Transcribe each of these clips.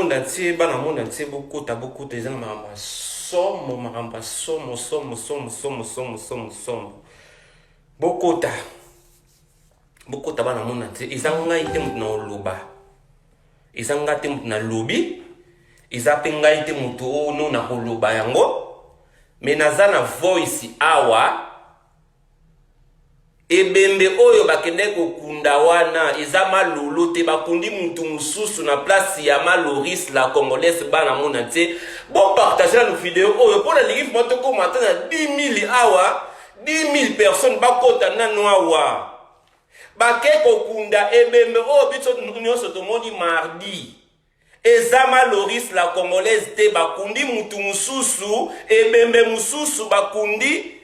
monde entier, bana monde entier, beaucoup de gens somme. Beaucoup de bana monde entier, ils ont été dans le loba. Ils ont été dans le lobby. Ils ont été dans le loba yango. Mais nazana voice awa. Ebembe oyo bakende kokunda wana eza malolo te bakundi mutu mususu na place ya Maloris la congolaise bana mona te bon partager la vidéo oyo pour la ligue moto ko matana 10 000 awa 10 000 personnes bakota nanu awa bake kokunda ebembe oyo biso nyonso tomoni mardi eza Maloris la congolaise te bakundi mutu mususu ebembe mususu bakundi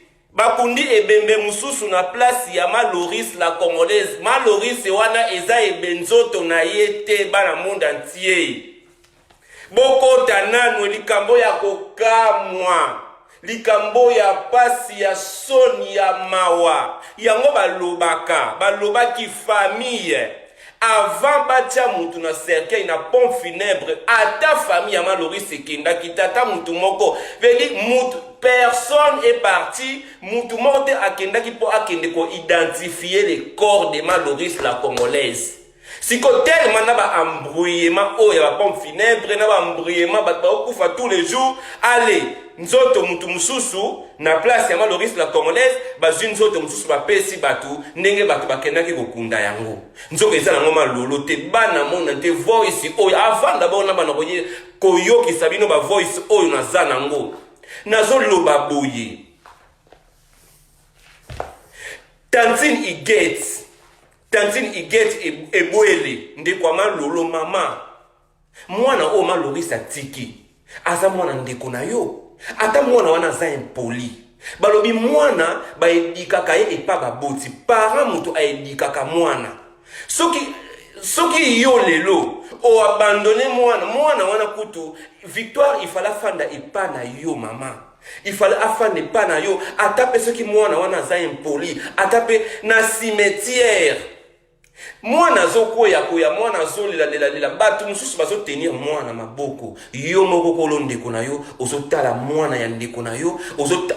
ebembe mususu na place ya Maloris la congolaise. Maloris wana eza ebenzoto na yete bana monde entier. Boko tananu likambo ya kokamwa. Likambo ya pasi ya soni ya mawa. Yango balobaki famille. Avant batia mutu na cercueil na pompe funèbre ata famille ya Maloris ekenda kitata mutu moko veli mutu personne est parti mutu morte akenda ki po akende ko identifier les corps de Maloris la congolaise siko tellement na ba embrouillement o ya ba pompe funèbre na ba embrouillement ba okufa tous les jours allez nzoto mutu mususu na place ya Maloris la congolaise bazwi nzoto mususu bapesi batu ndenge batu bakendaki kokunda yango nzoko eza nango malolo te bana mona te voice oyo avant d'abord na bana koyokisa bino ba voice oyo naza nango nazoloba boye Tantine Iget ebwele ndeko malolo mama mwana o Maloris atiki aza mwana ndeko na yo ata mwana wana za impoli balobi mwana baedikaka ye epa baboti para mutu aedikaka mwana soki yo lelo o abandonne mwana wana kutu victoire ifala fanda epa na yo mama ifala afande epa na yo atape soki mwana wana za impoli atape na cimetière mwana zokoya mwana zolila batu mususu bazotenir mwana maboko yo moko kolo ndeko na yo ozotala mwana ya ndeko na yo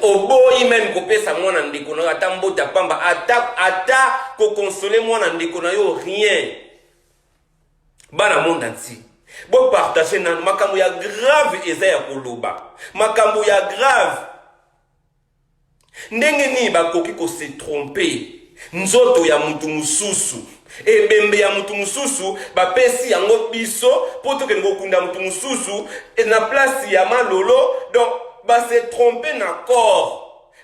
oboyi même kopesa mwana ndeko na yo ata mbota pamba ata ko consoler mwana ndeko na yo rien bana monde entier bo partager na makambo ya grave eza ya koloba makambo ya grave ndenge ni bakoki ko se tromper nzoto ya mutu mususu ebembe ya mutu mususu bapesi yango biso poto ke ngokunda mutu mususu na place ya malolo donc ba se tromper na corps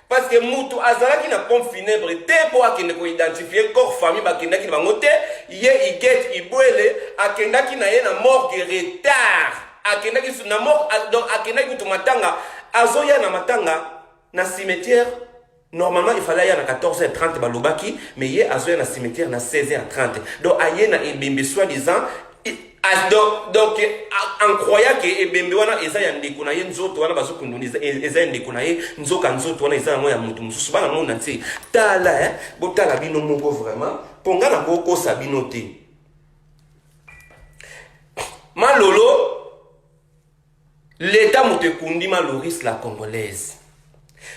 parce que mutu azalaki na pompe funèbre te po akende ko identifier corps famille bakendaki na bango te ye Iget ibwele akendaki na ye na morgue retard akendaki na mort donc akendaki to matanga azoya na matanga na cimetière. Normalement, il fallait y aller à 14h30 balobaki, mais il y a un cimetière à 16h30. Donc, il y a un soi-disant. Donc, en croyant que Ebembe wana eza ya ndeko na ye nzoto wana bazokunduniza eza ya ndeko na ye nzoka nzoto wana eza ya mutu mususu bana monde entier. Tala botala bino moko vraiment ponga na koko sabino te. Malolo l'état mutu kundi Maloris la congolaise.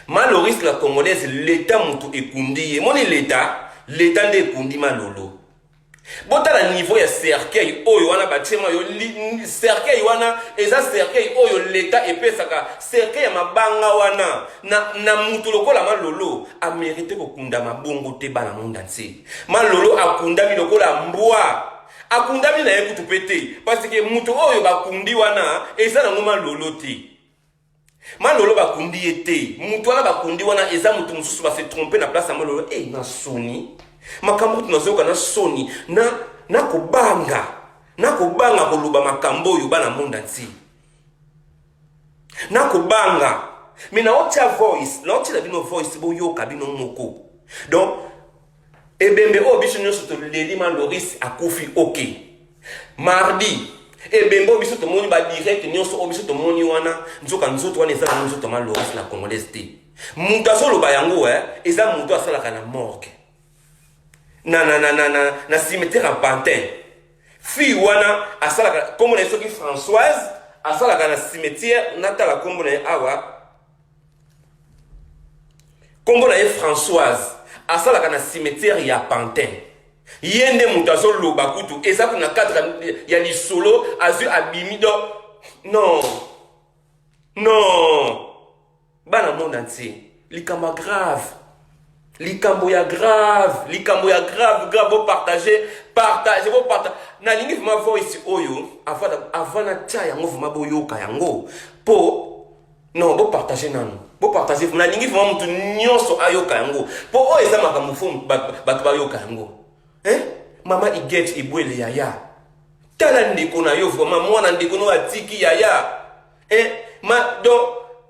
Maloris la congolaise l'état mutu ekundi moni l'état nde ekundi malolo bota la niveau ya cercueil oyo wana batima yo cercueil wana eza cercueil oyo l'état epesaka cercueil ya mabanga wana na mutu lokola malolo a mérité kokunda mabongo te bana monde entier malolo akundami lokola mbwa akundami na ye kutu pete parce que mutu oyo bakundi wana eza na ngoma lolo te malolo bakundi ete mutu wana bakundi wana eza mutu mususu ba se tromper na place ya malolo na soni makambo tunazoka na soni na kobanga koluba makambo oyo bana monde entier na kobanga mina ocha voice na ocha bino voice bo yoka bino moko donc ebembe o biso nyonso to leli Maloris akufi ok mardi ebembe biso to moni ba direct nyonso o biso to moni wana nzoka nzoto wana eza na nzoto Maloris la congolaise te mutu azoloba yango eza mutu asalaka na morgue na cimetière à Pantin fille wana asalaka kombo na soki Françoise asalaka na cimetière natala kombo na awa kombo na Françoise asalaka na cimetière ya Pantin yende mutu azoloba kutu eza kuna cadre ya lisolo azu abimi do non bana monde entier likambo grave likambo ya grave vos partager na lingi vuma voice oyo avant na tia yango vuma boyoka yango po non bo partager nanu bo partager na lingi vuma mutu nyonso ayoka yango po o eza makambo fo bato bayoka yango mama iget ibwele yaya tala ndeko na yo vraiment mwana ndeko no atiki yaya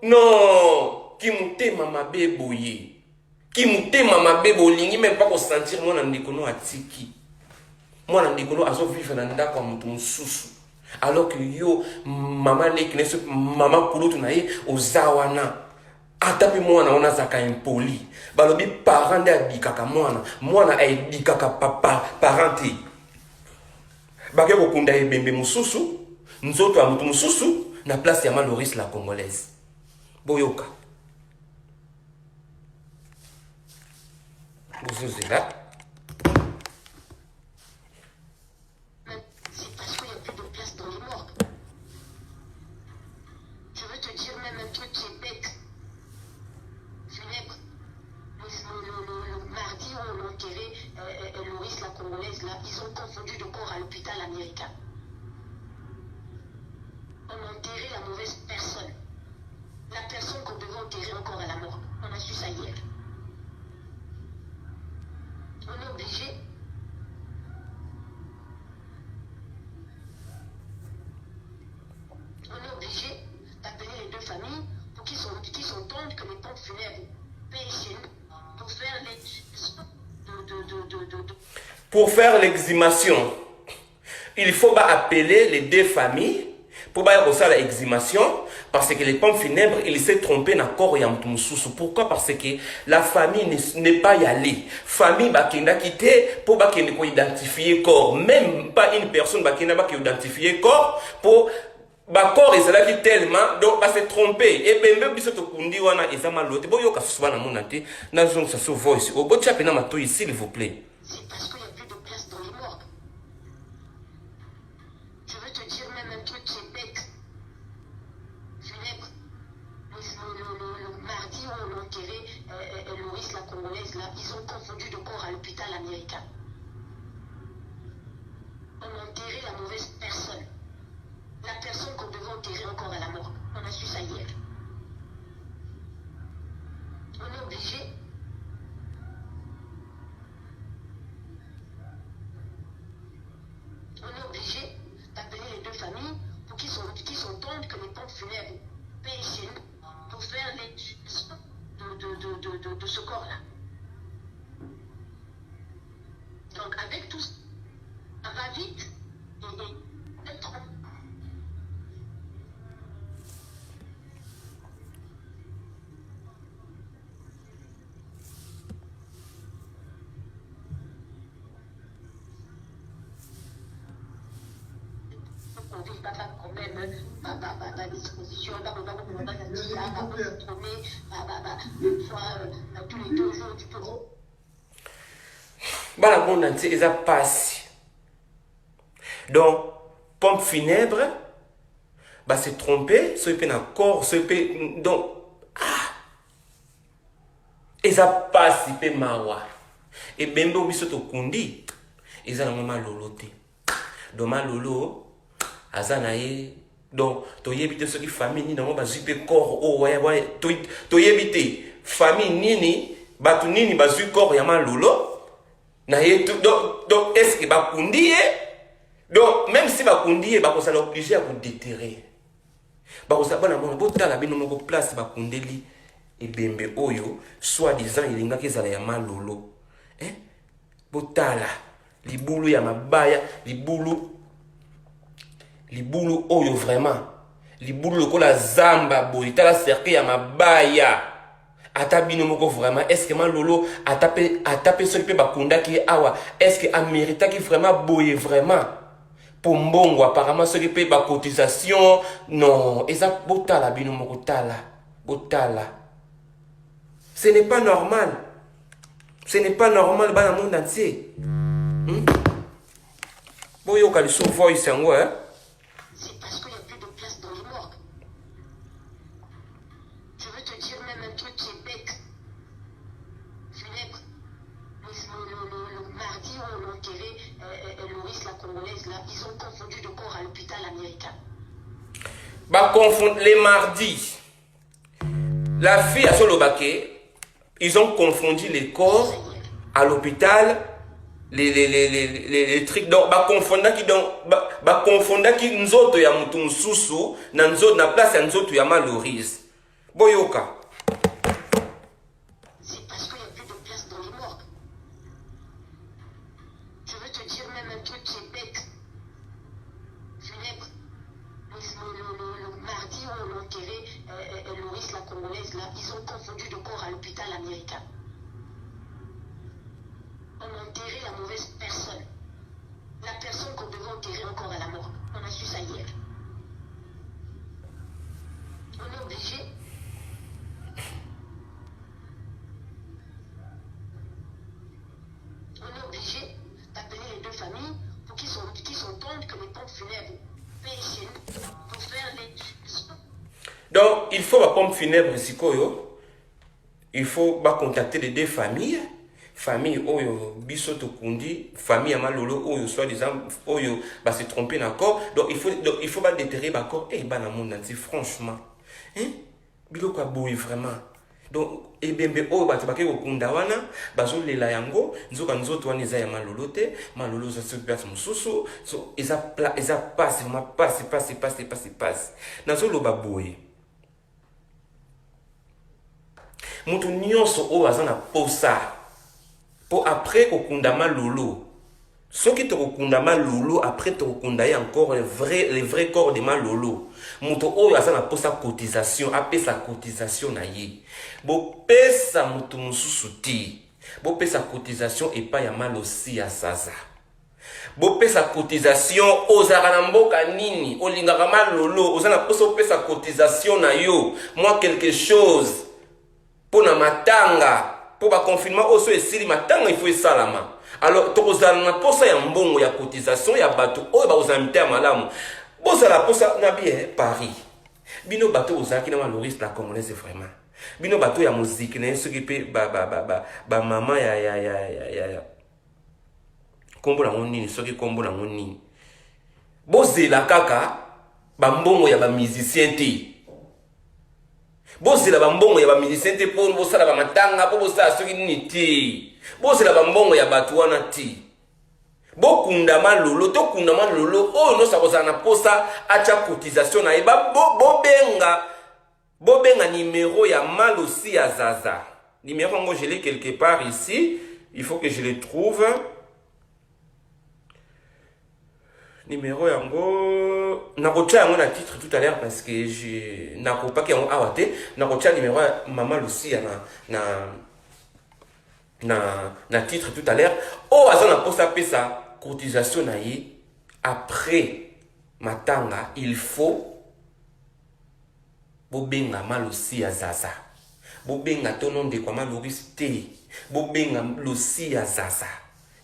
non kimutema mabe boye kimutema mabe bolingi même pas ko sentir mwana ndeko no atiki mwana ndeko no azo vivre na ndako ya mutu mususu alors que yo mama nekine mama kulutu na ye ozawana atapi mwana wana zaka impoli balobi parent nde abikaka mwana aebikaka parent te bake kokunda ebembe mususu nzoto ya mutu mususu na place ya Maloris la congolaise boyoka bozozela ils ont confondu le corps à l'hôpital américain. On a enterré la mauvaise personne. La personne qu'on devait enterrer encore à la mort. On a su ça hier. On est obligé. D'appeler les deux familles pour qu'ils s'entendent que les pompes funèbres payent chez nous pour faire Pour faire l'exhumation, il faut appeler les deux familles pour faire l'exhumation parce que les pompes funèbres, il s'est trompé dans le corps de Moussoussou. Pourquoi? Parce que la famille n'est pas y allée. Famille qui a quitté pour identifier le corps. Même pas une personne qui a identifié le corps pour ba corps ezalaki tellement donc ba se tromper et bembe biso to kundi wana ezama lote boyo ka souvent na monate na zone ça so voice au botia pena mato ici s'il vous plaît. C'est parce qu'il n'y a plus de place dans les morgues. Je veux te dire même un truc qui est bête. Funèbre. Le mardi où on a enterré Loris la congolaise là, ils ont confondu le corps à l'hôpital américain. On a enterré la mauvaise personne. La personne qu'on devait enterrer encore à la mort. On a su ça hier. On est obligé. D'appeler les deux familles pour qu'ils s'entendent que les pompes funèbres payent chez nous pour faire l'exhumation de ce corps-là. Donc avec tout ça, ça va vite et être... Bala monde entier eza passe. Donc pompe funèbre bah se tromper, so peut na corps, so peut donc eza passe pe mawa. Et bembo biso to kundi eza na mama lolote. Donc ma lolo azana ye donc to yebite ce qui famille ni na mo ba zupe corps o ouais to yebite famille nini batu nini ba zu corps ya ma lolo. Na ye donc est-ce que ba kundi donc même si ba kundi ba ko ça l'obligé à vous déterrer. Ba ko ça bana mo botala bino moko place ba kundeli et bembe oyo soit disant il nga kezala ya malolo. Botala libulu ya mabaya libulu oyo vraiment libulu lokola zamba boy tala cercle ya mabaya ata bino moko vraiment est-ce que malolo atape ce pe bakunda ki awa est-ce que amérita ki vraiment boye vraiment pour mbongo apparemment ce qui paye ba cotisation non eza botala bino mokotala botala ce n'est pas normal bana monde entier boyoka liso voice yango hein. C'est parce qu'il n'y a plus de place dans les morgues. Je veux te dire même un truc qui est bête. Funèbre. Le mardi où on a enterré Loris, la Congolaise, là, ils ont confondu de corps à l'hôpital américain. Bah confondre les mardis. La fille à Solobaké, ils ont confondu les corps à l'hôpital. Les trucs donc ba confondre qui nzoto ya mutu mususu na nzoto na place ya nzoto ya Loris. Boyoka. C'est parce qu'il n'y a plus de place dans les morgues. Je veux te dire même un truc qui est bête. Funèbre. Le mardi où on a enterré Loris, la Congolaise, là, ils ont confondu de corps à l'hôpital américain. On a enterré la mauvaise personne. La personne qu'on devait enterrer encore à la mort. On a su ça hier. On est obligé. On est obligé d'appeler les deux familles pour qu'ils s'entendent que les pompes funèbres payent chez nous pour faire les... Donc, il faut la pompe funèbre sikoyo. Il faut contacter les deux familles. Famille oyo bisoto kundi, famille amalolo oyo soit disant oyo se tromper d'accord. Donc il faut pas déterrer d'accord et bana monde entier franchement. Hein? Biloko aboui vraiment. Donc ebembe oyo bato baké ko kunda wana bazo lela yango nzoka nzoto wana eza ya malolo te malolo za se place mususu so eza passe vraiment passe nazo loba boye. Mutu nyonso oyo azana posa pour après kokundama lolo. Ceux qui te kokundama lolo après te kokundaye encore les vrais corps de malolo. Muto oyo asa na posa cotisation, apé sa cotisation na ye. Bo pesa mutu mususu ti. Bo pesa cotisation et pas ya mal aussi à Saza. Bo pesa cotisation ozara na mboka nini, olingaka malolo, ozana posa pesa cotisation na yo. Moi quelque chose pour na matanga. Pour le confinement, aussi, il faut salama. Alors, pour ça, il y a un bon cotisation, il y a un bateau, il y a un malamu. Bon, ça, pour ça, on a bien Paris. Bino bateau, vous avez Loris, la Congolaise, vraiment. Bino bateau, il y a musique, il y a ce qui peut, maman, il y a. Combo la moni, ce qui combo la moni. Bon, c'est la kaka, bambongo, il y a un musicien. Bosi la bambongo ya ba musicien te pour bosala ba matanga pour bosala soki nini ti. Bosi la bambongo ya batu wana ti. Bokunda malolo to kunda malolo oyo no sakoza na posa acha cotisation na eba bobenga numéro ya Malosi ya Zaza. Numéro ngo je l'ai quelque part ici, il faut que je le trouve. Numéro yango nakotia yango na titre tout à l'heure parce que je nakopaki yango awate nakotia numéro Maman Lucia na titre tout à l'heure o azana posa pesa cotisation na ye après matanga il faut bobenga Malosi ya Zaza bobenga tono de kwa Loris te bobenga Losi ya Zaza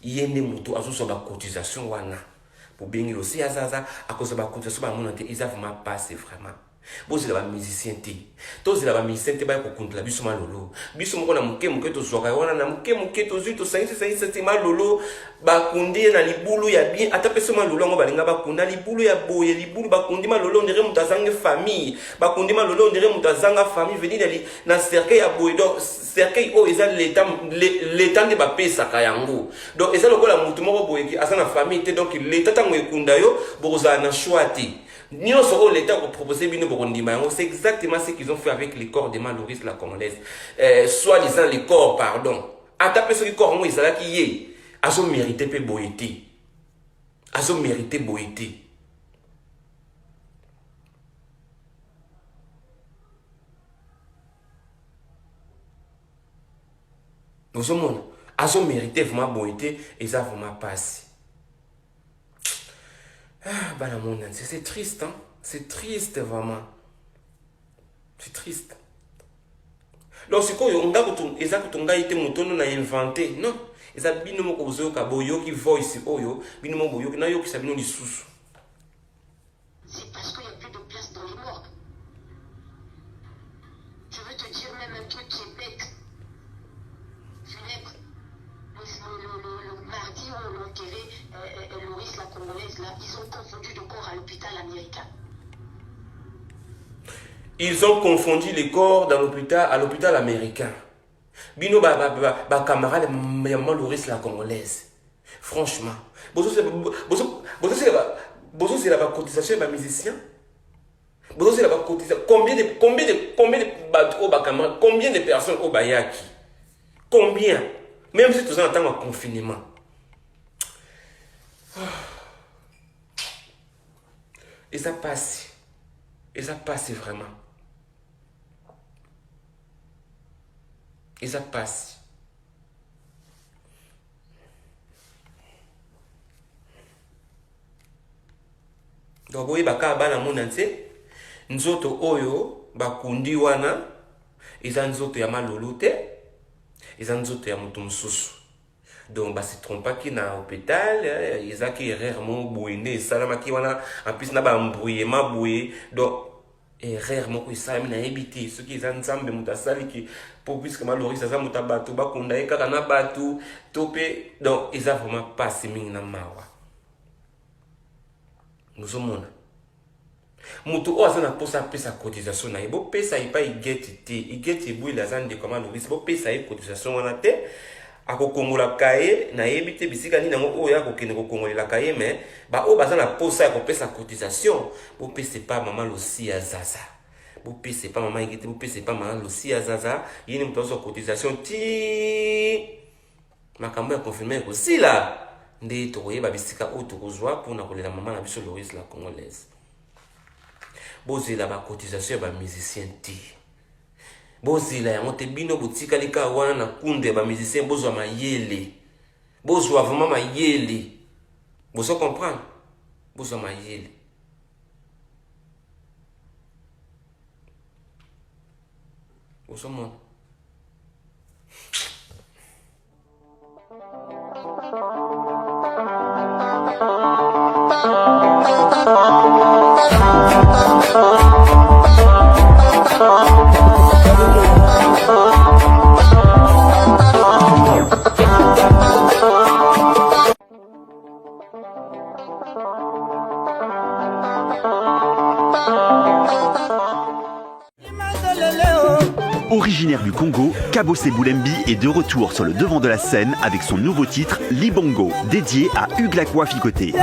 yende mutu azuso ba cotisation wana pour bien aussi à Zaza à cause de la cotisation ba monante ils ont vraiment passé vraiment bosi la musicien te tozi la musicien te ba ko kundla biso malolo biso moko na muke to zoka wana na muke to zuito saisi malolo ba kundi na libulu ya bien ata peso malolo ngo balinga ba kunda libulu ya boye libulu ba kundi malolo ndire mutazanga famille ba kundi malolo ndire mutazanga famille venir na cercueil ya boye donc cercueil o eza l'état de ba pesa kayango donc eza lokola mutu moko boye ki asa na famille te donc l'état tango ekunda yo boza na choix te. L'État a proposé c'est exactement ce qu'ils ont fait avec les corps de Loris la Congolaise. Soit-disant les corps, pardon. À taper sur les corps, moi, ils ont qui est. Ils ont mérité peu boïté. Ils ont mérité boïté. Nous ont mérité vraiment boïté et ça vraiment passé. Ah, Banamona, c'est triste, hein? C'est triste, vraiment. C'est triste. Donc, c'est quoi? On a été inventé. Non. Ils ont binomo kozo kaboyo qui voice oyo, binomo boyo na yo qui sabino li sous. C'est parce qu'il n'y a plus de place dans les morgues. Je veux te dire même un truc qui est bête. Funèbre. Le mardi où on a enterré Loris, la Congolaise, là, ils ont confondu le corps à l'hôpital américain. Ils ont confondu les corps à l'hôpital américain. Bino camarade Loris la Congolaise. Franchement. C'est la cotisation des musiciens. C'est la cotisation. Combien de personnes au Bayaki? Combien? Même si tu es en temps de confinement. Et ça passe. Et ça passe vraiment. Et ça passe. Donc, oui, bana monanse, nzoto oyo, bakundi wana, eza nzoto ya malolute, eza nzoto ya mutumsusu. Donc, se trompe qui na hôpital, ils ont qui erreur mon bouiné, salama qui wana, en plus na ba embrouillé, ma boué, donc, erreur mon qui salami na ebité, ceux qui ont ensemble mutasali qui, pour puisque malori ça mutabatu, bakunda eka na batu, topé, donc, ils ont vraiment passé ming na mawa. Nous sommes mutu o azana posa pesa cotisation na bo pesa ipa igeti bouille la zande comme Loris bo pesa e cotisation wana te akokongola kaye na yebite bisika ni nango o ya kokende kokongolela kaye mais ba o bazana posa ya kopesa cotisation bo pesa pas maman Lucia Zaza bo pesa pas maman igeti bo pesa pas maman Lucia Zaza yini mtozo cotisation ti makambo ya confirmer ko sila nde tokoyeba bisika o tokozwa pona kolela maman na biso Loris la Congolaise. Bozela ba cotisation ba musicien ti. Bozela ya mote bino botika lika wana na kunde ba musicien bozwa mayele. Bozwa vraiment mayele. Bozo comprendre? Bozwa mayele. Bozo mon. Originaire du Congo, Kabose Boulembi est de retour sur le devant de la scène avec son nouveau titre Libongo, dédié à Hugues Lacoif-Ikoté.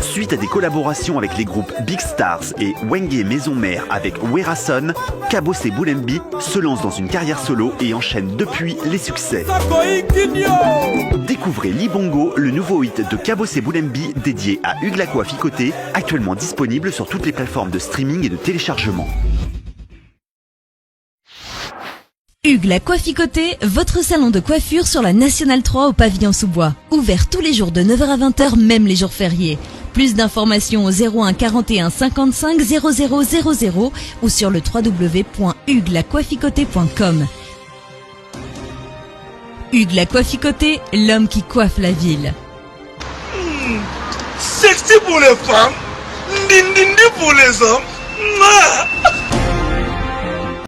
Suite à des collaborations avec les groupes Big Stars et Wenge Maison Mère avec Werason, Kabose Boulembi se lance dans une carrière solo et enchaîne depuis les succès. Découvrez Libongo, le nouveau hit de Kabose Boulembi dédié à Hugues Lacoif-Ikoté, actuellement disponible sur toutes les plateformes de streaming et de téléchargement. Hugues Lacoif-Ikoté, votre salon de coiffure sur la Nationale 3 au pavillon sous-bois. Ouvert tous les jours de 9h à 20h, même les jours fériés. Plus d'informations au 01 41 55 00 00 ou sur le www.hugueslacoifikoté.com. Hugues Lacoif-Ikoté, l'homme qui coiffe la ville. Sexy pour les femmes, dindindi pour les hommes.